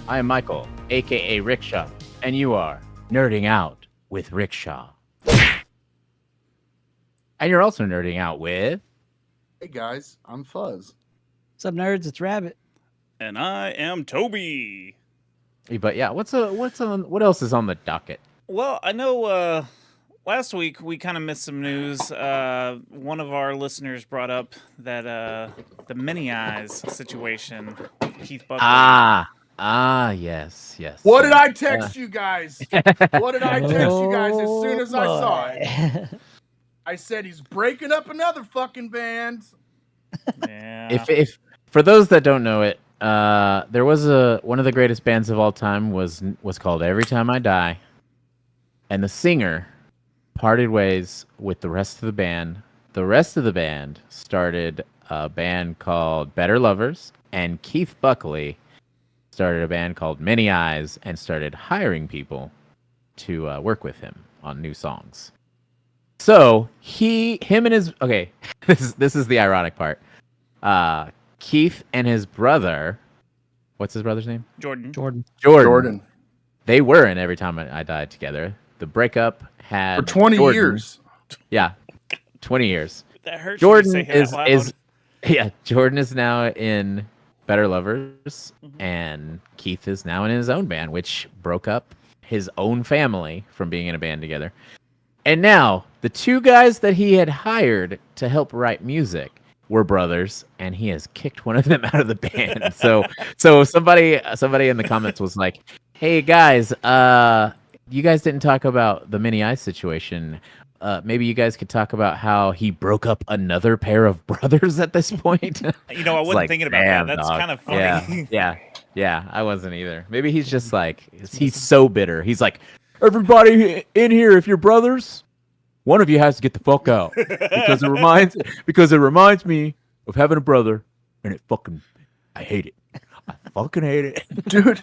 I am Michael, aka Rickshaw, and you are nerding out with Rickshaw. And you're also nerding out with. Hey guys, I'm Fuzz. What's up, nerds? It's Rabbit. And I am Toby. But yeah, what else is on the docket? Well, I know last week we kind of missed some news. One of our listeners brought up that the Mini Eyes situation with Keith Buckley. Yes. What did I text you guys? What did I text you guys as soon as I saw it? I said he's breaking up another fucking band. Yeah. If for those that don't know it, there was one of the greatest bands of all time was called Every Time I Die, and the singer parted ways with the rest of the band. The rest of the band started a band called Better Lovers, and Keith Buckley started a band called Many Eyes and started hiring people to work with him on new songs. So him and his this is the ironic part. Keith and his brother, what's his brother's name? Jordan. They were in Every Time I Died together. The breakup had For 20 years. Yeah, 20 years. That hurts. Jordan you to say that is loud. Jordan is now in Better Lovers, and Keith is now in his own band, which broke up his own family from being in a band together. And now the two guys that he had hired to help write music were brothers, and he has kicked one of them out of the band. So somebody in the comments was like, "Hey guys, you guys didn't talk about the Mini Ice situation. Maybe you guys could talk about how he broke up another pair of brothers at this point." You know, I wasn't thinking about that. That's kind of funny. Yeah, I wasn't either. Maybe he's just like, he's so bitter. He's like, "Everybody in here, if you're brothers, one of you has to get the fuck out because it reminds me of having a brother, and I hate it. I fucking hate it, Dude.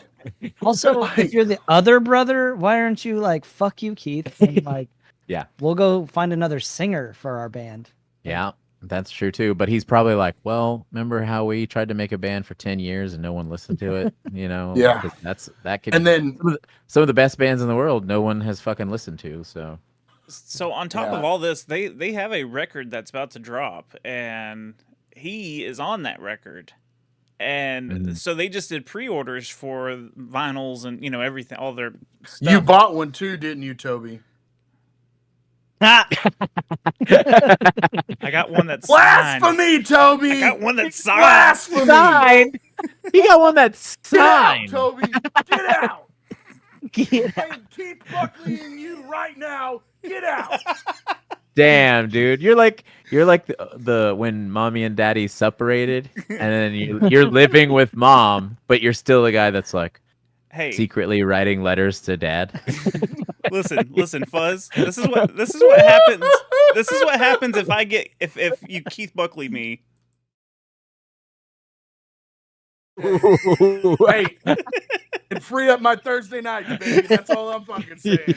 Also, if you're the other brother, why aren't you like, fuck you, Keith? And like, yeah, we'll go find another singer for our band. Yeah, that's true too. But he's probably like, well, remember how we tried to make a band for 10 years and no one listened to it? You know, Yeah. that could. And then some of the best bands in the world, no one has fucking listened to. So on top of all this, they have a record that's about to drop, and he is on that record. And so they just did pre-orders for vinyls and, everything, all their stuff. You bought one too, didn't you, Toby? I got one that's signed. Blasphemy, Toby! I got one that's signed. Blasphemy! Signed. He got one that's signed. Get out, Toby! Get out! Get I am Keith Buckley in you right now. Get out! Damn, dude, you're like the when mommy and daddy separated, and then you're living with mom, but you're still the guy that's like, hey, secretly writing letters to dad. listen, Fuzz. This is what happens. This is what happens if you Keith Buckley me. Hey, and free up my Thursday nights, baby. That's all I'm fucking saying.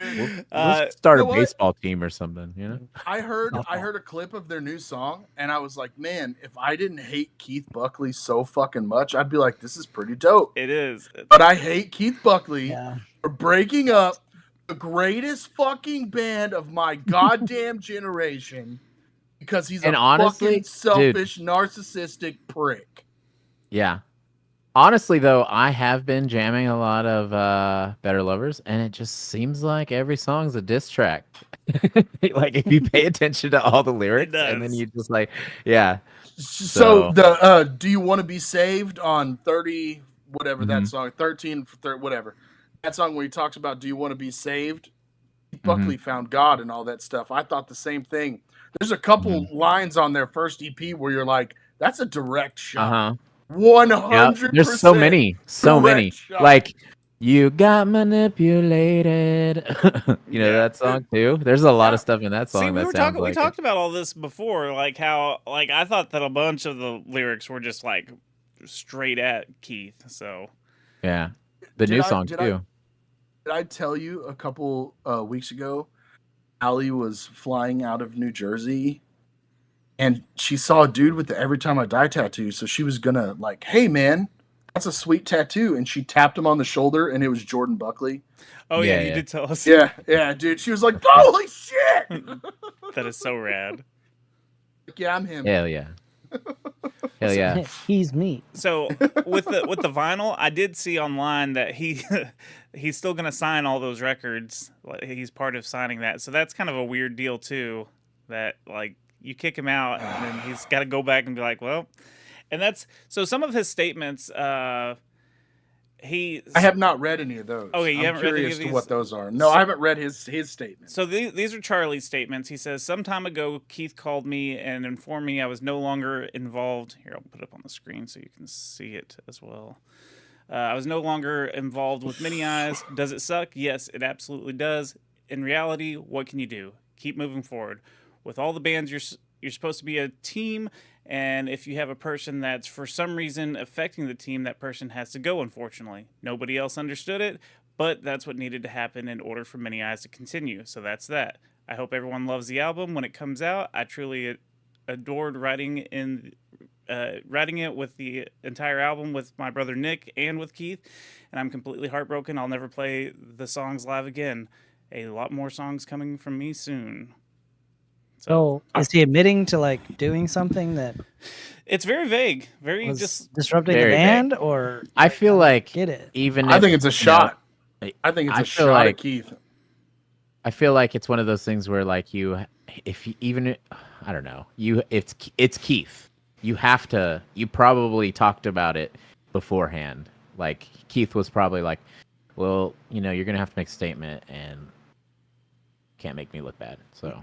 We'll start a baseball team or something, you know? I heard a clip of their new song, and I was like, man, if I didn't hate Keith Buckley so fucking much, I'd be like, this is pretty dope. It is. But I hate Keith Buckley for breaking up the greatest fucking band of my goddamn generation because he's fucking selfish, narcissistic prick. Yeah. Honestly, though, I have been jamming a lot of Better Lovers, and it just seems like every song's a diss track. Like, if you pay attention to all the lyrics, and then you just like, yeah. So the Do You Want to Be Saved on 30, whatever that song, 13, whatever. That song where he talks about do you want to be saved? Buckley found God and all that stuff. I thought the same thing. There's a couple lines on their first EP where you're like, that's a direct shot. 100%. Yep. There's so many. Shot. Like, you got manipulated. That song too. There's a lot of stuff in that song. See, we we talked about all this before, like how, like, I thought that a bunch of the lyrics were just like straight at Keith. So yeah, the new song too. Did I tell you a couple weeks ago, Allie was flying out of New Jersey and she saw a dude with the Every Time I Die tattoo, so she was gonna like, hey man, that's a sweet tattoo, and she tapped him on the shoulder, and it was Jordan Buckley. Oh yeah, you did tell us. Yeah, dude. She was like, holy shit! That is so rad. Yeah, I'm him. Hell yeah. Hell yeah. He's me. So with the vinyl, I did see online that he's still gonna sign all those records. He's part of signing that. So that's kind of a weird deal too. That like you kick him out and then he's got to go back and be like, well, and that's so some of his statements. I have not read any of those. Okay, you haven't read any of these? To what those are. No, I haven't read his statements. So these are Charlie's statements. He says, some time ago, Keith called me and informed me I was no longer involved. Here, I'll put it up on the screen so you can see it as well. I was no longer involved with Many Eyes. Does it suck? Yes, it absolutely does. In reality, what can you do? Keep moving forward. With all the bands, you're supposed to be a team. And if you have a person that's for some reason affecting the team, that person has to go, unfortunately. Nobody else understood it, but that's what needed to happen in order for Many Eyes to continue. So that's that. I hope everyone loves the album when it comes out. I truly adored writing it with the entire album with my brother Nick and with Keith. And I'm completely heartbroken. I'll never play the songs live again. A lot more songs coming from me soon. So is he admitting to like doing something that it's very vague, very was just disrupting the band, or I feel like get it? Even I think it's a shot. I think it's a shot at Keith. I feel like it's one of those things where like I don't know, it's Keith. You probably talked about it beforehand. Like Keith was probably like, well, you're gonna have to make a statement and can't make me look bad. So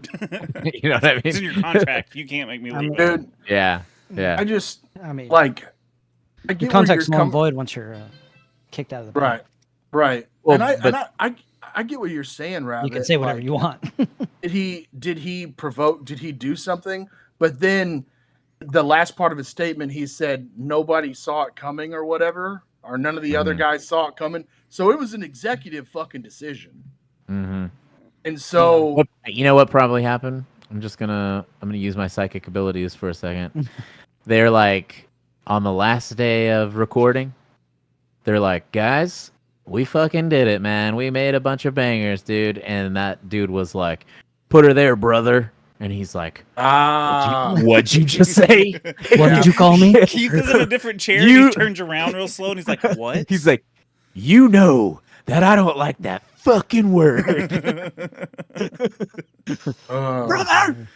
you know what I mean? It's in your contract. You can't make me look bad. Dude, yeah. I mean, like, I get the contract's null and void once you're kicked out of the band. Right. Well, I get what you're saying, Rabbit. You can say whatever you want. Did he provoke? Did he do something? But then the last part of his statement, he said nobody saw it coming or whatever, or none of the other guys saw it coming. So it was an executive fucking decision. Mm-hmm. And so, you know what probably happened? I'm gonna use my psychic abilities for a second. They're like on the last day of recording. They're like, guys, we fucking did it, man. We made a bunch of bangers, dude. And that dude was like, put her there, brother. And he's like, what'd you just say? What did you call me? Keith is in a different chair. And he turns around real slow and he's like, what? He's like, that I don't like that fucking word. Brother!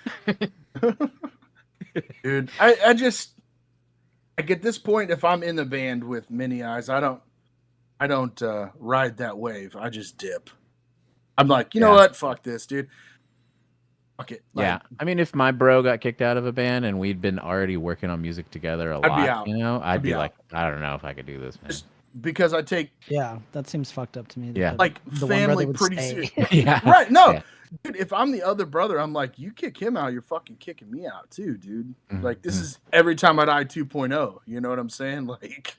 Dude, I get this point, if I'm in the band with Many Eyes, I don't ride that wave. I just dip. I'm like, you know what? Fuck this, dude. Fuck it. Like, yeah. I mean, if my bro got kicked out of a band and we'd been already working on music together a lot, be out. I'd be like, I don't know if I could do this, man. Because I take that seems fucked up to me. Yeah, like the family pretty serious. Yeah, right. No, dude. If I'm the other brother, I'm like, you kick him out, you're fucking kicking me out too, dude. Like this is Every Time I Die 2.0. You know what I'm saying? Like,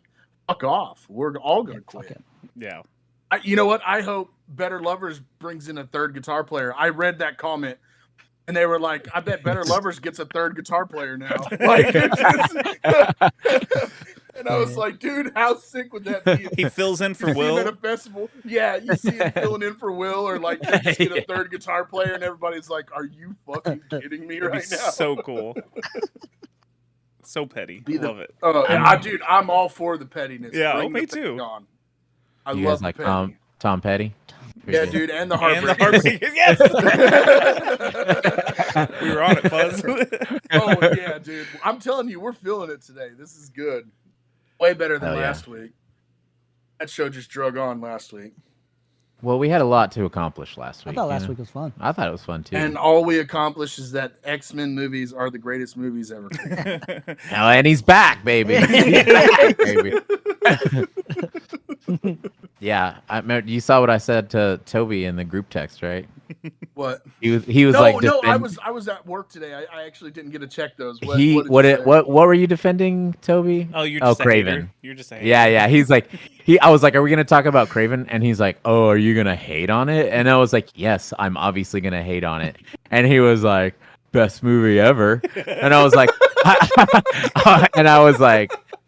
fuck off. We're all gonna quit. Yeah. You know what? I hope Better Lovers brings in a third guitar player. I read that comment. And they were like, I bet Better Lovers gets a third guitar player now. Like, and I was like, dude, how sick would that be? He fills in for Will at a festival. Yeah, you see him filling in for Will, or like you see a third guitar player, and everybody's like, "Are you fucking kidding me right now?" So cool, so petty. Love it. Dude, I'm all for the pettiness. Yeah, me too. I you love guys like petty. Tom Petty. Yeah, dude, and the Heartbreakers. Yes. We were on it, Fuzz. Oh yeah, dude. I'm telling you, we're feeling it today. This is good. Way better than last week. That show just drug on last week. Well, we had a lot to accomplish last week. I thought last week was fun. I thought it was fun too. And all we accomplished is that X-Men movies are the greatest movies ever. Hell, and he's back, baby. He's back, baby. Yeah, I remember, you saw what I said to Toby in the group text, right? What? He was like, no, I was at work today. I actually didn't get to check those. What were you defending, Toby? Oh, you're just Craven. You're just saying. Yeah. He's like, I was like, are we gonna talk about Craven? And he's like, oh, are you gonna hate on it? And I was like, yes, I'm obviously gonna hate on it. And he was like, best movie ever. And I was like,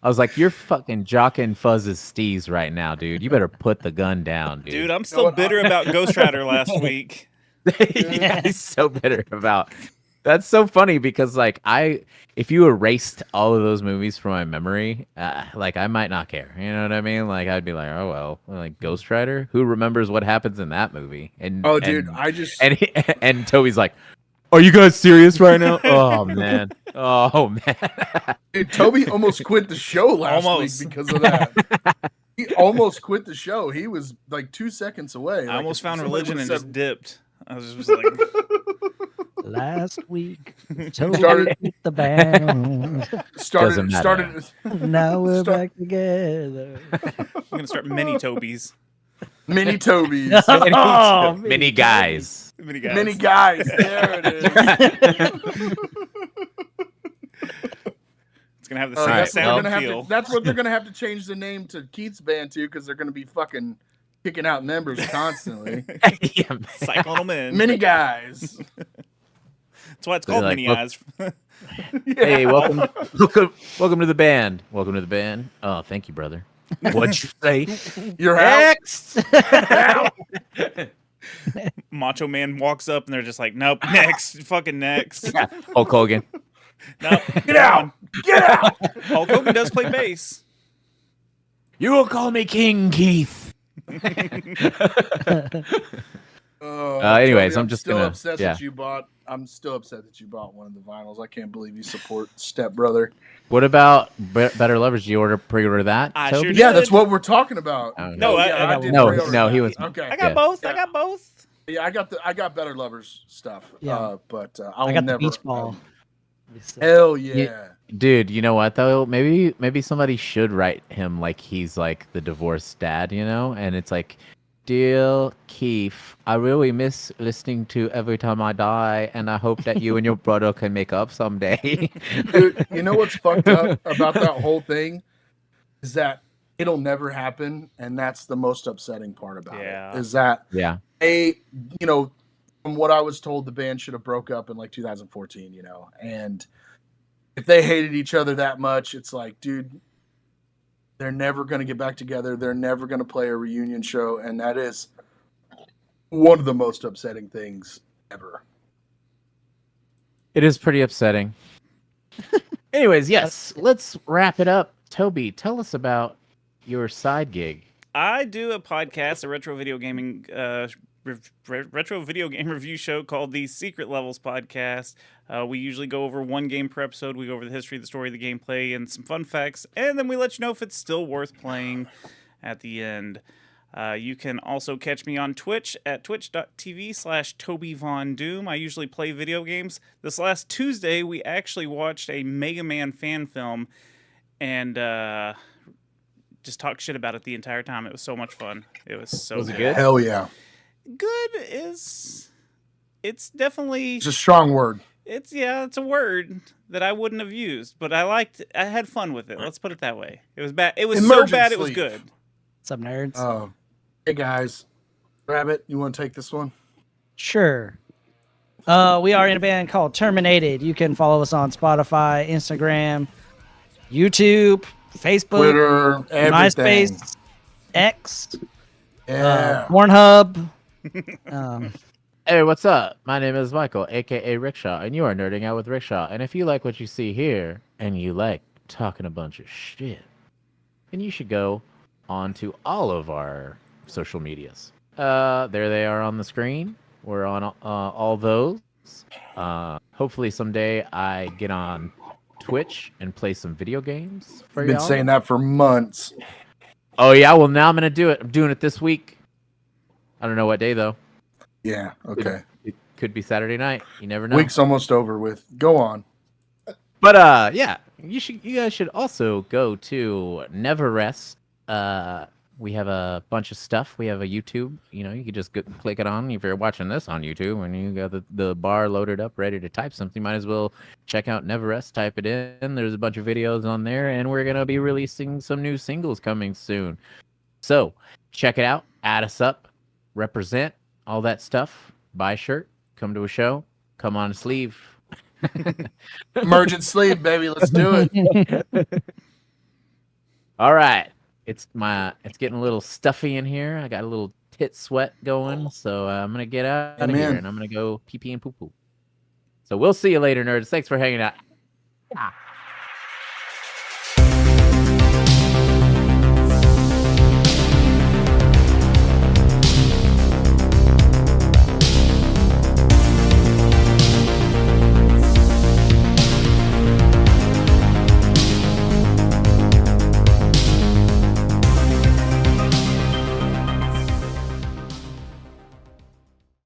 I was like, you're fucking jocking Fuzz's steez right now, dude. You better put the gun down, dude. Dude, I'm still bitter about Ghost Rider last week. Yeah, he's so bitter about. That's so funny because like if you erased all of those movies from my memory, like I might not care. You know what I mean? Like I'd be like, oh well, like Ghost Rider. Who remembers what happens in that movie? And dude, I just and Toby's like, are you guys serious right now? Oh man, oh man. Dude, Toby almost quit the show last week because of that. He almost quit the show. He was like 2 seconds away. I almost found religion and just dipped. I was just like. Last week, started with the band. Started. Now we're back together. I'm gonna start mini Toby's. Mini Toby's. Mini guys. Mini guys. There it is. It's gonna have the same sound and feel. That's what they're gonna have to change the name to Keith's band to, because they're gonna be fucking kicking out members constantly. Yeah, cycling them in. Mini guys. That's why it's called like, Mini Eyes. Hey, welcome to the band. Welcome to the band. Oh, thank you, brother. What'd you say? You're next. Macho Man walks up and they're just like, nope, next, fucking next. Hulk Hogan. Nope, get out. Hulk Hogan does play bass. You will call me King Keith. Anyways, I'm just still upset that you bought. I'm still upset that you bought one of the vinyls. I can't believe you support Step Brother. What about Better Lovers? Did you pre-order that? I Toby? sure did. Yeah, that's what we're talking about. No, I did. No, he was. Okay, I got both. Yeah. I got both. Yeah, I got Better Lovers stuff. Yeah. But I got the beach ball. Hell yeah. Dude, you know what though? Maybe somebody should write him like he's like the divorced dad, you know? And it's like, dear Keith, I really miss listening to Every Time I Die, and I hope that you and your brother can make up someday. Dude, you know what's fucked up about that whole thing is that it'll never happen, and that's the most upsetting part about it. Is that from what I was told, the band should have broke up in like 2014, you know, and if they hated each other that much, it's like, dude, they're never going to get back together. They're never going to play a reunion show. And that is one of the most upsetting things ever. It is pretty upsetting. Anyways, yes, let's wrap it up. Toby, tell us about your side gig. I do a podcast, a retro video gaming retro video game review show called the Secret Levels Podcast. We usually go over one game per episode. We go over the history, the story, the gameplay, and some fun facts, and then we let you know if it's still worth playing at the end. You can also catch me on Twitch at twitch.tv/TobyVonDoom. I usually play video games. This last Tuesday, we actually watched a Mega Man fan film and just talked shit about it the entire time. It was so much fun. It was so Was it good? Hell yeah. Good it's definitely... It's a strong word. It's a word that I wouldn't have used, but I had fun with it. Let's put it that way. It was bad. It was so bad it was good. What's up, nerds? Oh, hey guys. Rabbit, you want to take this one? Sure. We are in a band called Terminated. You can follow us on Spotify, Instagram, YouTube, Facebook, Twitter, everything. MySpace, X, Yeah. Pornhub. Hey, what's up? My name is Michael, aka Rickshaw, and you are nerding out with Rickshaw. And if you like what you see here, and you like talking a bunch of shit, then you should go on to all of our social medias. There they are on the screen. We're on all those. Hopefully someday I get on Twitch and play some video games for I've been y'all. saying that for months. Oh yeah, well now I'm gonna do it. I'm doing it this week. I don't know what day though. Yeah, okay. It could be Saturday night. You never know. Week's almost over with. Go on. But yeah, you guys should also go to Never Rest. We have a bunch of stuff. We have a YouTube. You know, you can just click it on. If you're watching this on YouTube and you got the bar loaded up, ready to type something, you might as well check out Never Rest. Type it in. There's a bunch of videos on there, and we're gonna be releasing some new singles coming soon. So check it out. Add us up. Represent all that stuff. Buy a shirt. Come to a show. Come on a sleeve. Emergent sleep, baby. Let's do it. All right. It's getting a little stuffy in here. I got a little tit sweat going, so I'm gonna get out of here Amen. and I'm gonna go pee pee and poo poo. So we'll see you later, nerds. Thanks for hanging out.